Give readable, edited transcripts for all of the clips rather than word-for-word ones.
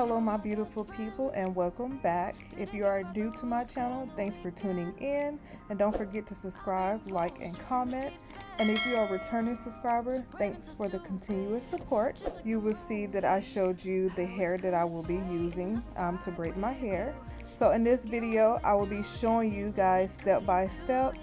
Hello my beautiful people and welcome back. If you are new to my channel, thanks for tuning in, and don't forget to subscribe, like, and comment. And if you are a returning subscriber, thanks for the continuous support. You will see that I showed you the hair that I will be using to braid my hair. So in this video, I will be showing you guys step by step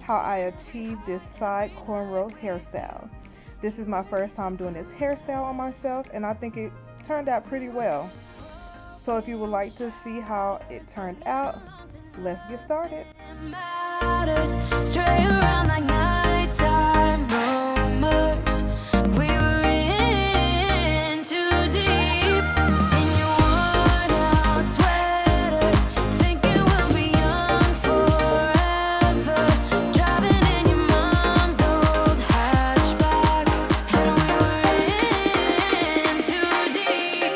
how I achieved this side cornrow hairstyle. This is my first time doing this hairstyle on myself, and I think it turned out pretty well. So if you would like to see how it turned out, let's get started. Stray around like nighttime rumors. We were in too deep in your worn out sweaters, thinking we'll be young forever, driving in your mom's old hatchback, and we were in too deep.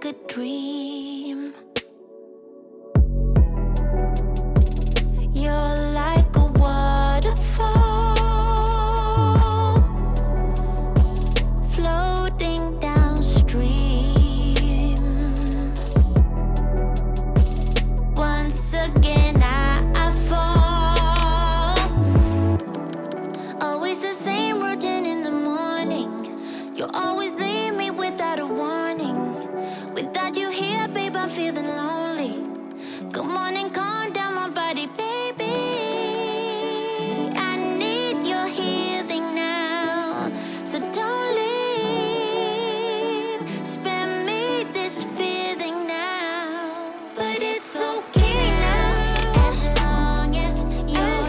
like a dream. You're like a waterfall, floating downstream. Once again I fall. Always the same routine in the morning. You always leave me without a warning. Without you here, babe, I'm feeling lonely. Come on and calm down my body, baby. I need your healing now, so don't leave. Spare me this feeling now, but it's okay now. As long as you're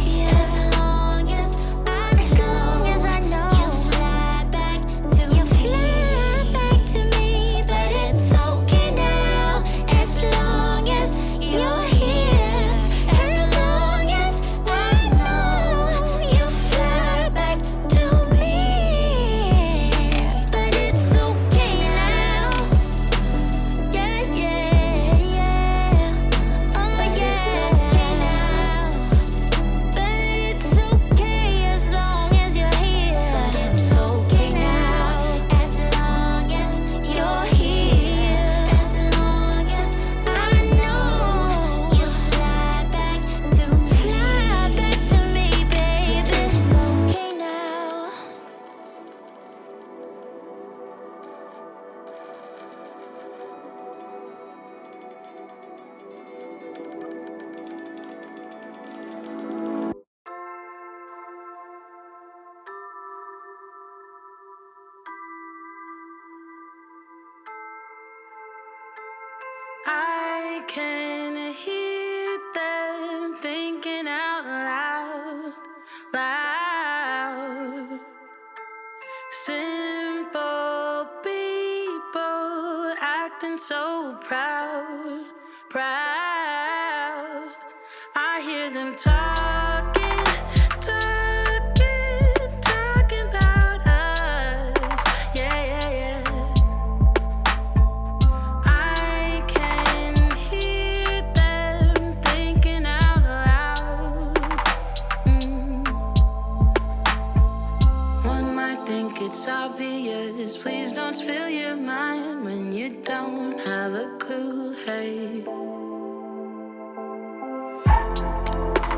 here, as long as I know you fly back to me, but it's okay now. As long as you're here, as long as I know you fly back to me, but it's okay now. Yeah, yeah, yeah. Oh yeah, now. But it's okay as long as you're here. But it's okay now. As long as you're here, as long as I know you fly back to me, baby. It's okay now. I can hear them thinking out loud, loud. Simple people acting so proud, proud. I hear them talking, talking, talking about us. Yeah, yeah, yeah. I can hear them thinking out loud. One might think it's obvious. Please don't spill your mind when you don't have a clue. Hey,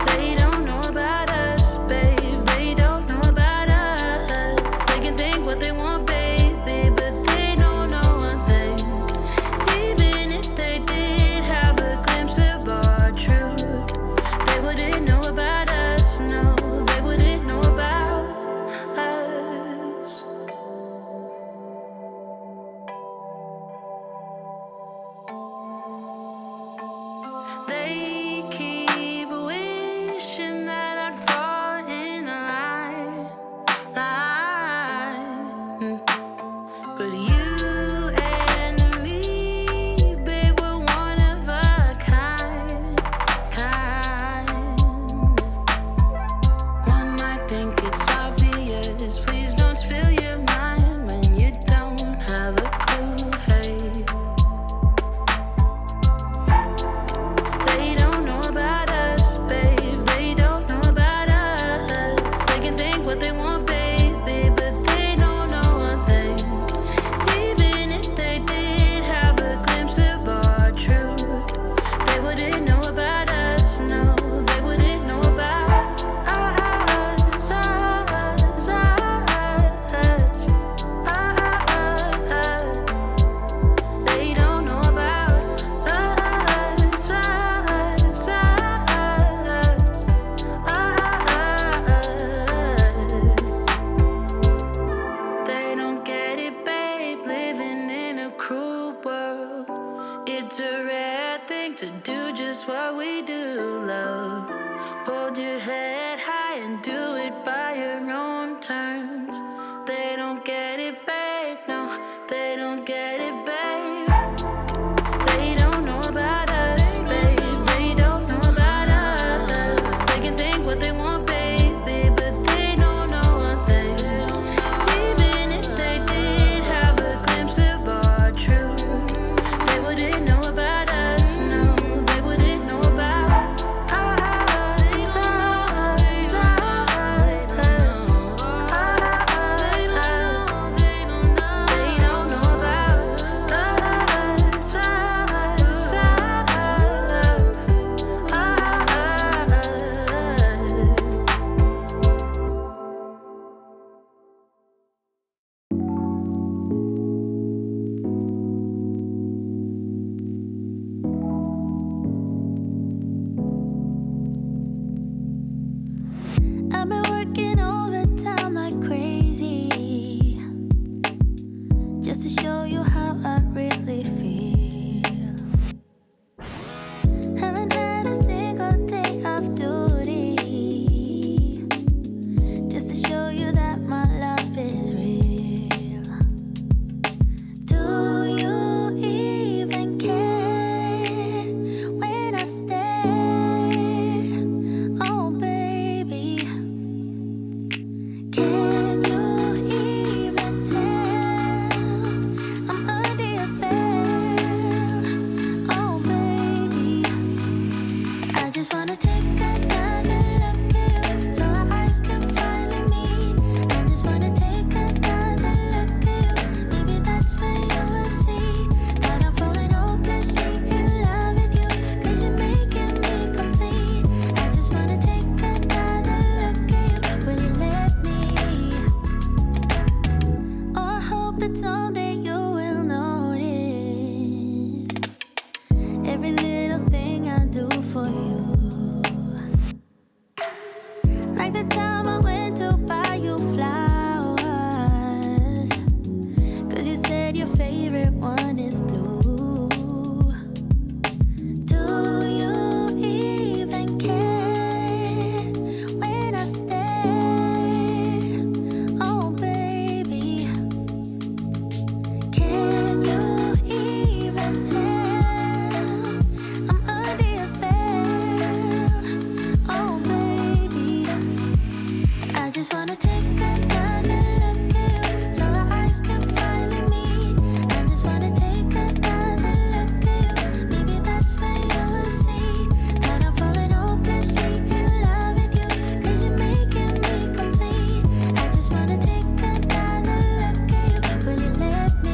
they don't know about us, babe. They don't know about us. They can think what they want, baby, but they don't know one thing. Even if they did have a glimpse of our truth, they wouldn't know about us. No, they wouldn't know about us. They keep wishing that I'd fall in line, line. But you and me, babe, we're one of a kind, kind. One might think it's obvious. Please don't spill your mind when you don't have a clue. Hey, they don't know about us, babe. They don't know about us. They can think what they want, baby, but they don't know one thing. Even if they did have a glimpse of our truth, they wouldn't know about us. No, they wouldn't know about us, us, us, us. They don't know about us, us, They don't get it, babe, living in a cruel world. It's a rare thing to do just what we do, love. Hold your head high and do it by your own terms. They don't get it, babe, no, they don't get it, babe. They don't know about us, babe. They don't know about us. They can think what they want, baby, but they don't know one thing. Even if they did have a glimpse of our truth, I've been working overtime like crazy, just to show you how I really feel. Haven't had a single day off duty, just to show you that my love is real. Do you even care when I stay? Oh baby, can you even tell I'm under your spell? Oh baby, I just wanna take another look at you so our eyes can finally meet. I just wanna take another look at you. Maybe that's when you will see that I'm falling hopelessly in love with you, 'cause you're making me complete. I just wanna take another look at you. Will you let me? Oh, I hope that someday you will notice every little thing I do for you. Like the time I went to buy you flowers, 'cause you said your favorite one is blue. Do you even care when I stay? Oh baby, can you even tell I'm under your spell? Oh baby, I just wanna take another look at you so our eyes can finally meet. I just wanna take another look at you. Maybe that's when you will see that I'm falling hopelessly in love with you, 'cause you're making me complete. I just wanna take another look at you. Will you let me?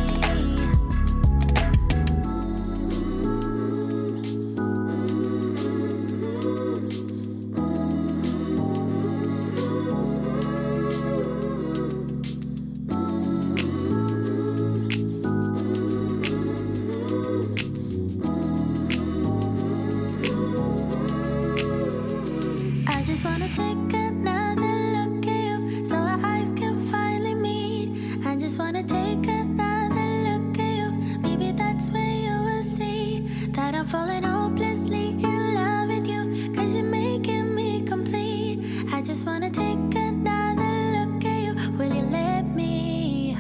I just wanna take another look at you so our eyes can finally meet. I just wanna take another look at you. Maybe that's when you will see that I'm falling hopelessly in love with you, 'cause you're making me complete. I just wanna take another look at you. Will you let me?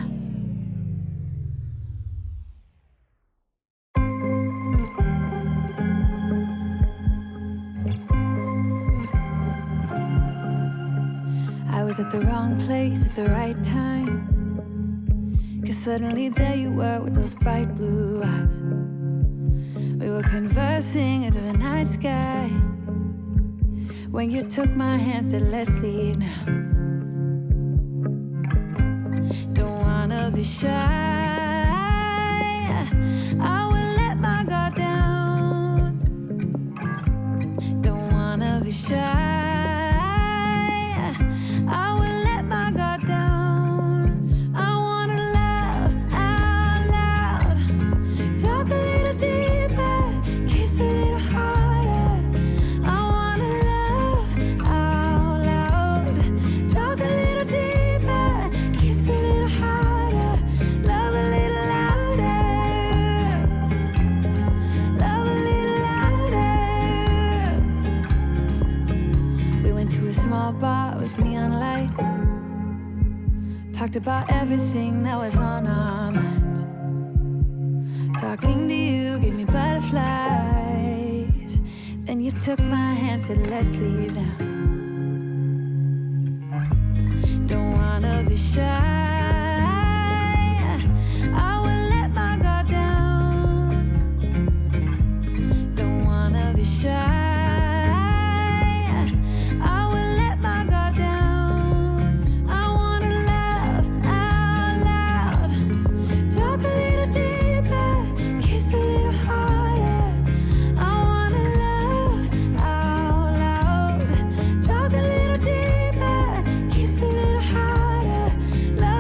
I was at the wrong place at the right time, 'cause suddenly there you were with those bright blue eyes. We were conversing under the night sky when you took my hand, said let's leave now. Don't wanna be shy, I will let my guard down. Don't wanna be shy, I will let my guard down. I wanna laugh out loud, talk a little deeper, kiss a little harder. I wanna laugh out loud, talk a little deeper, kiss a little harder, love a little louder, love a little louder. We went to a small bar with neon lights, talked about everything that was on our minds. Talking to you gave me butterflies. Then you took my hand, said let's leave now. Don't wanna be shy, I will let my guard down. Don't wanna be shy, I will let my guard down. I wanna laugh out loud, talk a little deeper, kiss a little harder. I wanna laugh out loud, talk a little deeper, kiss a little harder, love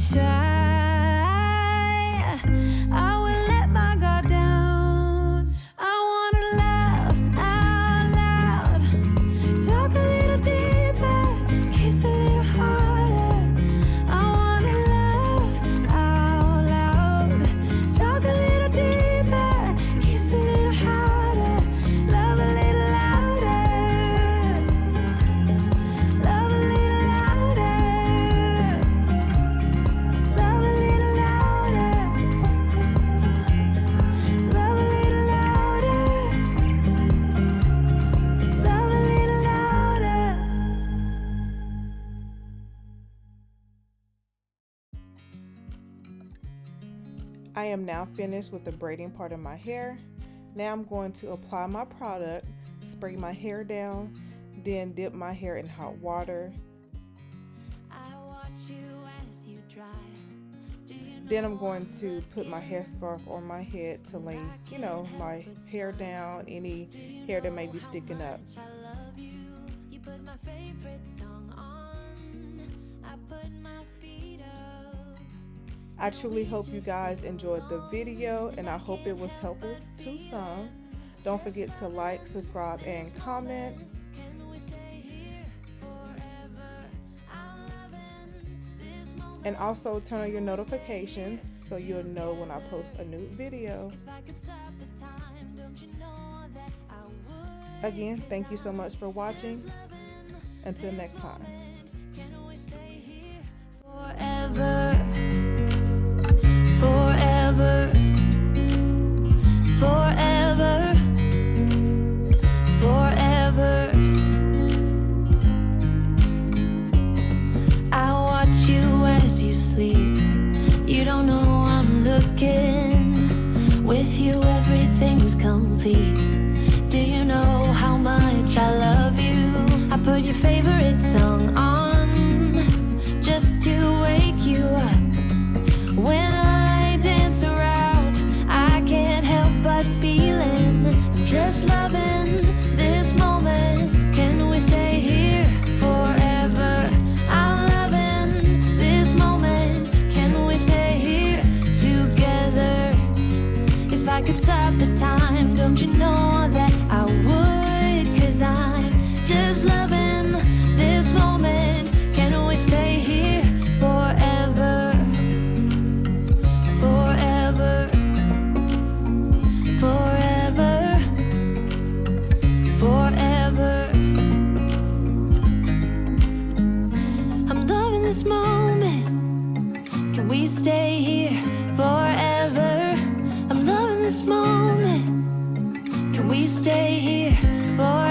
shy. I will let my guard down. I wanna laugh out loud, talk a little deeper, kiss a little harder. I wanna laugh out loud, talk a little deeper, kiss a little harder, love a little louder, love a little louder, love a little louder, love a little louder, love a little louder. I am now finished with the braiding part of my hair. Now I'm going to apply my product, spray my hair down, then dip my hair in hot water. I watch you as you dry. Do you know Then I'm going to put my headscarf on my head to lay, my hair down, any hair that may be sticking up. I love you? You put my favorite song on. I put my feet up. I truly hope you guys enjoyed the video, and I hope it was helpful to some. Don't forget to like, subscribe, and comment. Can we stay here forever? I'm loving this moment. And also turn on your notifications so you'll know when I post a new video. If I could stop the time, don't you know that I would? Again, thank you so much for watching. Until next time. Can we stay here forever? Forever, forever, forever. I watch you as you sleep. You don't know I'm looking. With you everything's complete. Do you know how much I love you? I put your favorite song on just to wake you up. When I dance around, I can't help but feeling I'm just loving this moment. Can we stay here forever? I'm loving this moment. Can we stay here together? If I could stop the time, don't you know that I would? 'Cause I'm just loving this moment. Can we stay here forever? Forever, forever, forever. I'm loving this moment. Can we stay here forever? I'm loving this moment. Can we stay here forever?